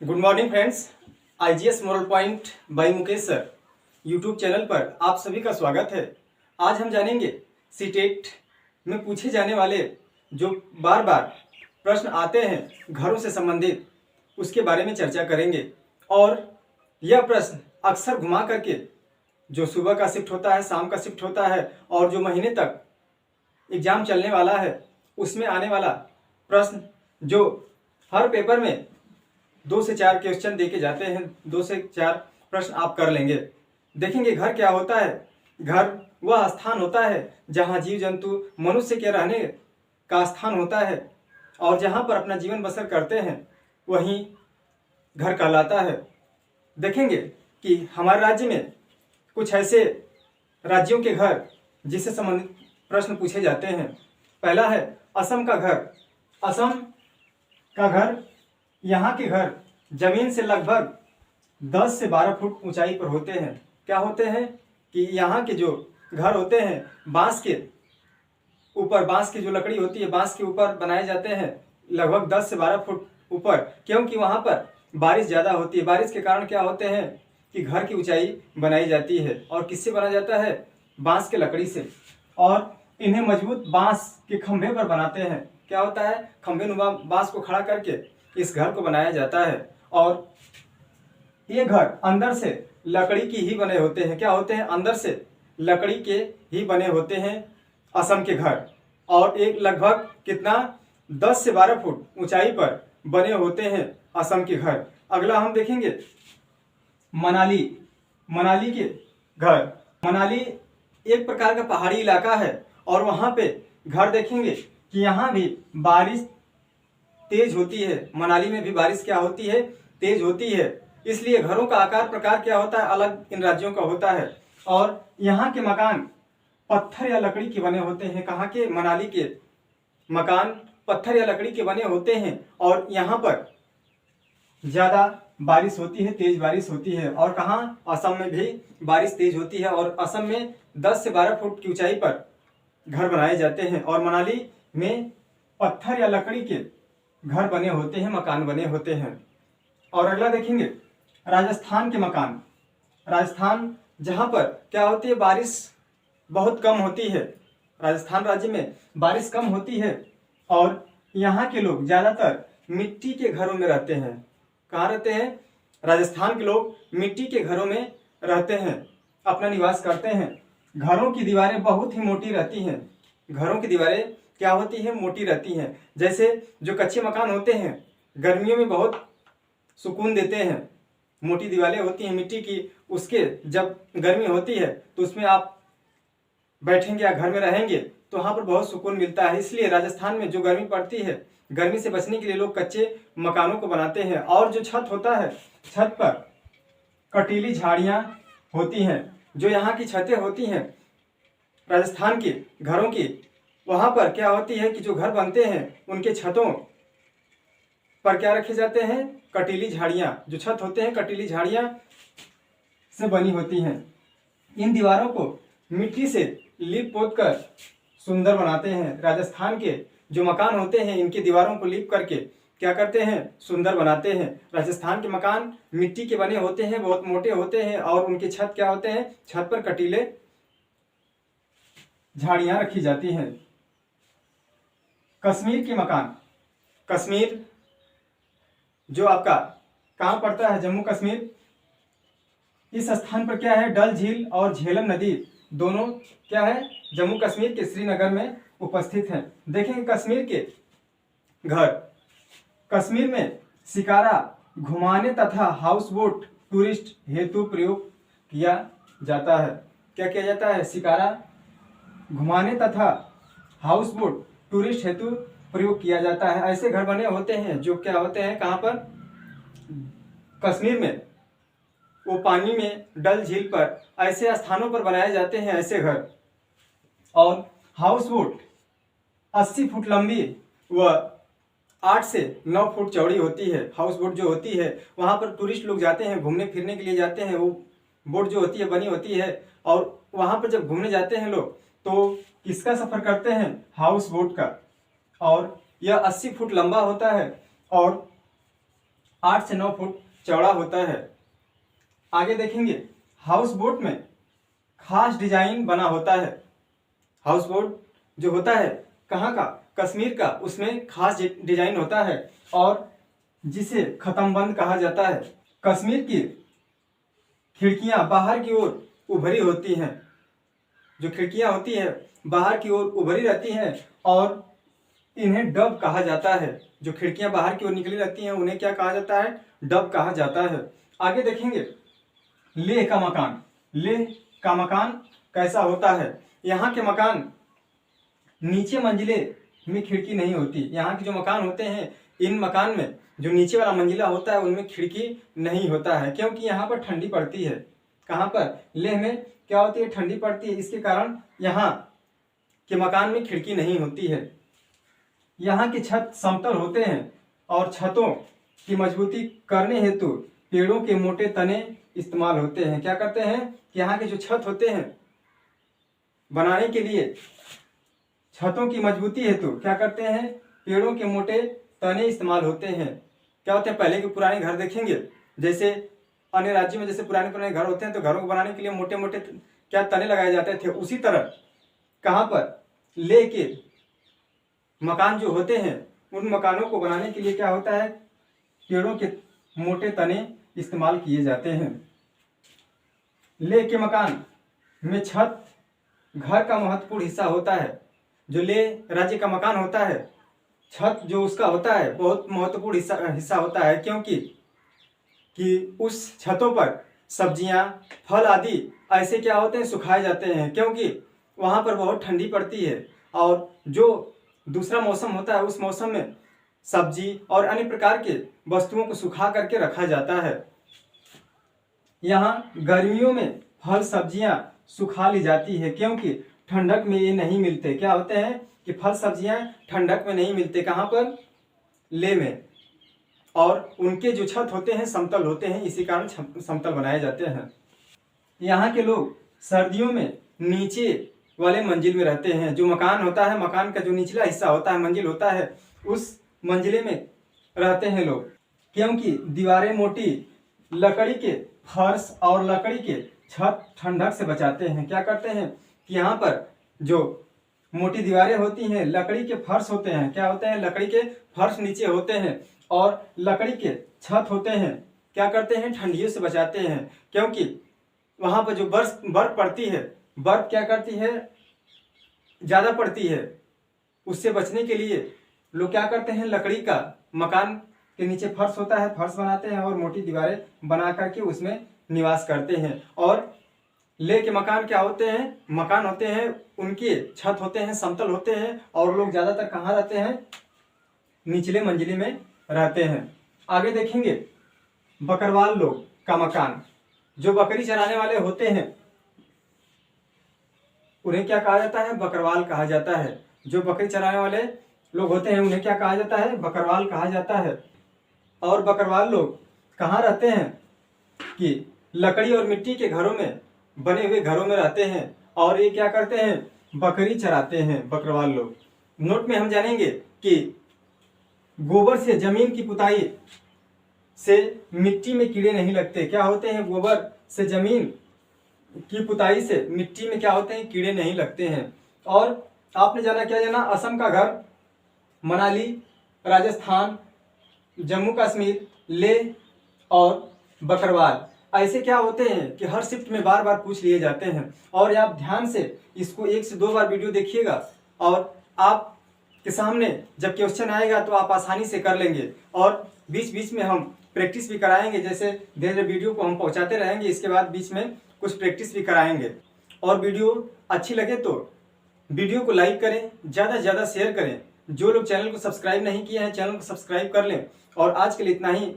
Good morning friends. IGS moral point by Mukesh sir YouTube channel पर आप सभी का स्वागत है। आज हम जानेंगे सीटेट में पूछे जाने वाले जो बार बार प्रश्न आते हैं घरों से संबंधित, उसके बारे में चर्चा करेंगे। और यह प्रश्न अक्सर घुमा करके जो सुबह का शिफ्ट होता है, शाम का शिफ्ट होता है और जो महीने तक एग्जाम चलने वाला है उसमें आने वाला प्रश्न जो हर पेपर में 2 से 4 क्वेश्चन देके जाते हैं, 2 से 4 प्रश्न आप कर लेंगे। देखेंगे घर क्या होता है। घर वह स्थान होता है जहाँ जीव जंतु मनुष्य के रहने का स्थान होता है और जहाँ पर अपना जीवन बसर करते हैं वहीं घर कहलाता है। देखेंगे कि हमारे राज्य में कुछ ऐसे राज्यों के घर जिससे संबंधित प्रश्न पूछे जाते हैं। पहला है असम का घर। असम का घर, यहाँ के घर जमीन से लगभग 10 से 12 फुट ऊंचाई पर होते हैं। क्या होते हैं कि यहाँ के जो घर होते हैं बांस के ऊपर, बांस की जो लकड़ी होती है बांस के ऊपर बनाए जाते हैं, लगभग 10 से 12 फुट ऊपर, क्योंकि वहाँ पर बारिश ज़्यादा होती है। बारिश के कारण क्या होते हैं कि घर की ऊंचाई बनाई जाती है। और किससे बना जाता है? बांस के लकड़ी से। और इन्हें मजबूत बांस के खंभे पर बनाते हैं। क्या होता है? खंभे नुमा बांस को खड़ा करके इस घर को बनाया जाता है। और ये घर अंदर से लकड़ी की ही बने होते हैं। क्या होते हैं? अंदर से लकड़ी के ही बने होते हैं असम के घर। और एक लगभग कितना 10 से 12 फुट ऊंचाई पर बने होते हैं असम के घर। अगला हम देखेंगे मनाली। मनाली के घर। मनाली एक प्रकार का पहाड़ी इलाका है और वहाँ पे घर देखेंगे कि यहाँ भी बारिश तेज होती है। मनाली में भी बारिश क्या होती है? तेज होती है। इसलिए घरों का आकार प्रकार क्या होता है? अलग इन राज्यों का होता है। और यहाँ के मकान पत्थर या लकड़ी के बने होते हैं। कहाँ के? मनाली के मकान पत्थर या लकड़ी के बने होते हैं। और यहाँ पर ज़्यादा बारिश होती है, तेज बारिश होती है। और कहाँ? असम में भी बारिश तेज होती है और असम में 10 से 12 फुट की ऊंचाई पर घर बनाए जाते हैं। और मनाली में पत्थर या लकड़ी के घर बने होते हैं, मकान बने होते हैं। और अगला देखेंगे राजस्थान के मकान। राजस्थान जहाँ पर क्या होती है? बारिश बहुत कम होती है। राजस्थान राज्य में बारिश कम होती है और यहाँ के लोग ज़्यादातर मिट्टी के घरों में रहते हैं। कहाँ रहते हैं? राजस्थान के लोग मिट्टी के घरों में रहते हैं, अपना निवास करते हैं। घरों की दीवारें बहुत ही मोटी रहती हैं। घरों की दीवारें क्या होती है? मोटी रहती हैं। जैसे जो कच्चे मकान होते हैं गर्मियों में बहुत सुकून देते हैं, मोटी दीवारें होती हैं मिट्टी की, उसके जब गर्मी होती है तो उसमें आप बैठेंगे या घर में रहेंगे तो वहाँ पर बहुत सुकून मिलता है। इसलिए राजस्थान में जो गर्मी पड़ती है, गर्मी से बचने के लिए लोग कच्चे मकानों को बनाते हैं। और जो छत होता है, छत पर कटीली झाड़ियाँ होती हैं। जो यहाँ की छतें होती हैं राजस्थान के घरों की, वहाँ पर क्या होती है कि जो घर बनते हैं उनके छतों पर क्या रखे जाते हैं? कटीली झाड़ियाँ। जो छत होते हैं कटीली झाड़ियाँ से बनी होती हैं। इन दीवारों को मिट्टी से लीप पोत कर सुंदर बनाते हैं। राजस्थान के जो मकान होते हैं इनकी दीवारों को लीप करके क्या करते हैं? सुंदर बनाते हैं। राजस्थान के मकान मिट्टी के बने होते हैं, बहुत मोटे होते हैं और उनके छत क्या होते हैं? छत पर कटीले झाड़ियाँ रखी जाती हैं। कश्मीर के मकान। कश्मीर जो आपका कहाँ पड़ता है? जम्मू कश्मीर। इस स्थान पर क्या है? डल झील और झेलम नदी दोनों क्या है? जम्मू कश्मीर के श्रीनगर में उपस्थित हैं। देखेंगे कश्मीर के घर। कश्मीर में शिकारा घुमाने तथा हाउस बोट टूरिस्ट हेतु प्रयोग किया जाता है। क्या किया जाता है? शिकारा घुमाने तथा हाउस बोट टूरिस्ट हेतु प्रयोग किया जाता है। ऐसे घर बने होते हैं जो क्या होते हैं? कहाँ पर? कश्मीर में। वो पानी में डल झील पर ऐसे स्थानों पर बनाए जाते हैं ऐसे घर। और हाउस बोट 80 फुट लंबी व 8 से 9 फुट चौड़ी होती है। हाउस बोट जो होती है वहाँ पर टूरिस्ट लोग जाते हैं, घूमने फिरने के लिए जाते हैं। वो बोट जो होती है बनी होती है और वहाँ पर जब घूमने जाते हैं लोग तो किसका सफ़र करते हैं? हाउस बोट का। और यह 80 फुट लंबा होता है और 8 से 9 फुट चौड़ा होता है। आगे देखेंगे हाउस बोट में खास डिजाइन बना होता है। हाउस बोट जो होता है कहाँ का, कश्मीर का, उसमें खास डिजाइन होता है और जिसे खत्मबंद कहा जाता है। कश्मीर की खिड़कियां बाहर की ओर उभरी होती हैं। जो खिड़कियां होती है बाहर की ओर उभरी रहती हैं और इन्हें डब कहा जाता है। जो खिड़कियां बाहर की ओर निकली रहती हैं उन्हें क्या कहा जाता है, डब कहा जाता है। आगे देखेंगे लेह का मकान। लेह का मकान कैसा होता है। यहाँ के मकान नीचे मंजिले में खिड़की नहीं होती। यहाँ के जो मकान होते हैं इन मकान में जो नीचे वाला मंजिला होता है उनमें खिड़की नहीं होता है, क्योंकि यहाँ पर ठंडी पड़ती है। कहाँ पर, लेह में क्या होती है, ठंडी पड़ती है, इसके कारण यहाँ के मकान में खिड़की नहीं होती है। यहाँ की छत समतल होते हैं और छतों की मजबूती करने हेतु पेड़ों के मोटे तने इस्तेमाल होते हैं। क्या करते हैं कि यहाँ के जो छत होते हैं बनाने के लिए छतों की मजबूती हेतु क्या करते हैं, पेड़ों के मोटे तने इस्तेमाल होते हैं। क्या होते हैं, पहले के पुराने घर देखेंगे, जैसे अन्य राज्यों में जैसे पुराने पुराने घर होते हैं तो घरों को बनाने के लिए मोटे मोटे क्या तने लगाए जाते थे, उसी तरह कहाँ पर, लेह के मकान जो होते हैं उन मकानों को बनाने के लिए क्या होता है, पेड़ों के मोटे तने इस्तेमाल किए जाते हैं। लेह के मकान में छत घर का महत्वपूर्ण हिस्सा होता है। जो लेह राज्य का मकान होता है, छत जो उसका होता है बहुत महत्वपूर्ण हिस्सा होता है, क्योंकि उस छतों पर सब्जियां, फल आदि ऐसे क्या होते हैं, सुखाए जाते हैं, क्योंकि वहाँ पर बहुत ठंडी पड़ती है और जो दूसरा मौसम होता है उस मौसम में सब्जी और अन्य प्रकार के वस्तुओं को सुखा करके रखा जाता है। यहाँ गर्मियों में फल सब्जियां सुखा ली जाती है, क्योंकि ठंडक में ये नहीं मिलते। क्या होते हैं कि फल सब्जियां ठंडक में नहीं मिलते, कहाँ पर, लेह में, और उनके जो छत होते हैं समतल होते हैं, इसी कारण समतल बनाए जाते हैं। यहाँ के लोग सर्दियों में नीचे वाले मंजिल में रहते हैं। जो मकान होता है, मकान का जो निचला हिस्सा होता है, मंजिल होता है, उस मंजिले में रहते हैं लोग, क्योंकि दीवारें मोटी लकड़ी के फर्श और लकड़ी के छत ठंडक से बचाते हैं। क्या करते हैं कि यहाँ पर जो मोटी दीवारें होती हैं, लकड़ी के फर्श होते हैं, क्या होते हैं, लकड़ी के फर्श नीचे होते हैं और लकड़ी के छत होते हैं, क्या करते हैं, ठंडियों से बचाते हैं, क्योंकि वहाँ पर जो बर्फ पड़ती है, बर्फ क्या करती है, ज़्यादा पड़ती है, उससे बचने के लिए लोग क्या करते हैं, लकड़ी का मकान के नीचे फर्श होता है, फर्श बनाते हैं और मोटी दीवारें बना करके उसमें निवास करते हैं। और लेह के मकान क्या होते हैं, मकान होते हैं उनके छत होते हैं समतल होते हैं और लोग ज़्यादातर कहाँ रहते हैं, निचले मंजिले में रहते हैं। आगे देखेंगे बकरवाल लोग का मकान। जो बकरी चराने वाले होते हैं उन्हें क्या कहा जाता है, बकरवाल कहा जाता है। जो बकरी चराने वाले लोग होते हैं उन्हें क्या कहा जाता है, बकरवाल कहा जाता है। और बकरवाल लोग कहाँ रहते हैं कि लकड़ी और मिट्टी के घरों में बने हुए घरों में रहते हैं और ये क्या करते हैं, बकरी चराते हैं बकरवाल लोग। नोट में हम जानेंगे कि गोबर से जमीन की पुताई से मिट्टी में कीड़े नहीं लगते। क्या होते हैं, गोबर से जमीन की पुताई से मिट्टी में क्या होते हैं, कीड़े नहीं लगते हैं। और आपने जाना, क्या जाना, असम का घर, मनाली, राजस्थान, जम्मू कश्मीर, लेह और बकरवाल ऐसे क्या होते हैं कि हर शिफ्ट में बार बार पूछ लिए जाते हैं। और आप ध्यान से इसको 1 से 2 बार वीडियो देखिएगा और आप के सामने जब क्वेश्चन आएगा तो आप आसानी से कर लेंगे। और बीच बीच में हम प्रैक्टिस भी कराएंगे, जैसे धीरे धीरे वीडियो को हम पहुंचाते रहेंगे, इसके बाद बीच में कुछ प्रैक्टिस भी कराएंगे। और वीडियो अच्छी लगे तो वीडियो को लाइक करें, ज़्यादा से ज़्यादा शेयर करें। जो लोग चैनल को सब्सक्राइब नहीं किए हैं चैनल को सब्सक्राइब कर लें। और आज के लिए इतना ही।